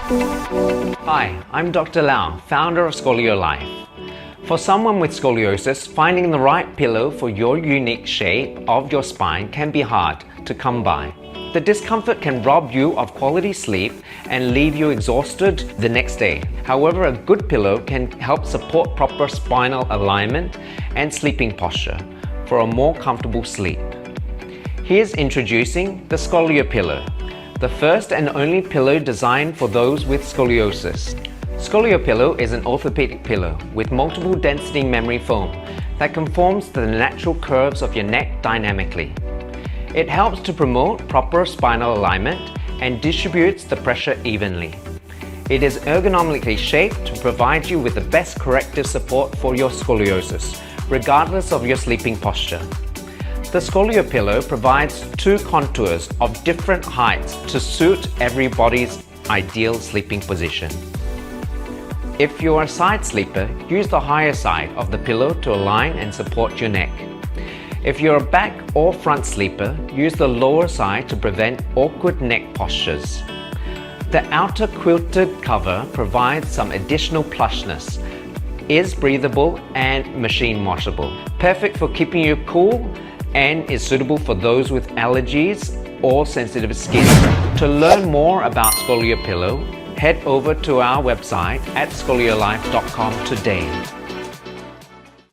Hi, I'm Dr. Lau, founder of ScolioLife. For someone with scoliosis, finding the right pillow for your unique shape of your spine can be hard to come by. The discomfort can rob you of quality sleep and leave you exhausted the next day. However, a good pillow can help support proper spinal alignment and sleeping posture for a more comfortable sleep. Here's introducing the ScolioPillow, the first and only pillow designed for those with scoliosis. ScolioPillow is an orthopedic pillow with multiple density memory foam that conforms to the natural curves of your neck dynamically. It helps to promote proper spinal alignment and distributes the pressure evenly. It is ergonomically shaped to provide you with the best corrective support for your scoliosis, regardless of your sleeping posture. The ScolioPillow provides two contours of different heights to suit everybody's ideal sleeping position. If you're a side sleeper, use the higher side of the pillow to align and support your neck. If you're a back or front sleeper, use the lower side to prevent awkward neck postures. The outer quilted cover provides some additional plushness, is breathable and machine washable, perfect for keeping you cool, and is suitable for those with allergies or sensitive skin. To learn more about ScolioPillow, head over to our website at ScolioLife.com today.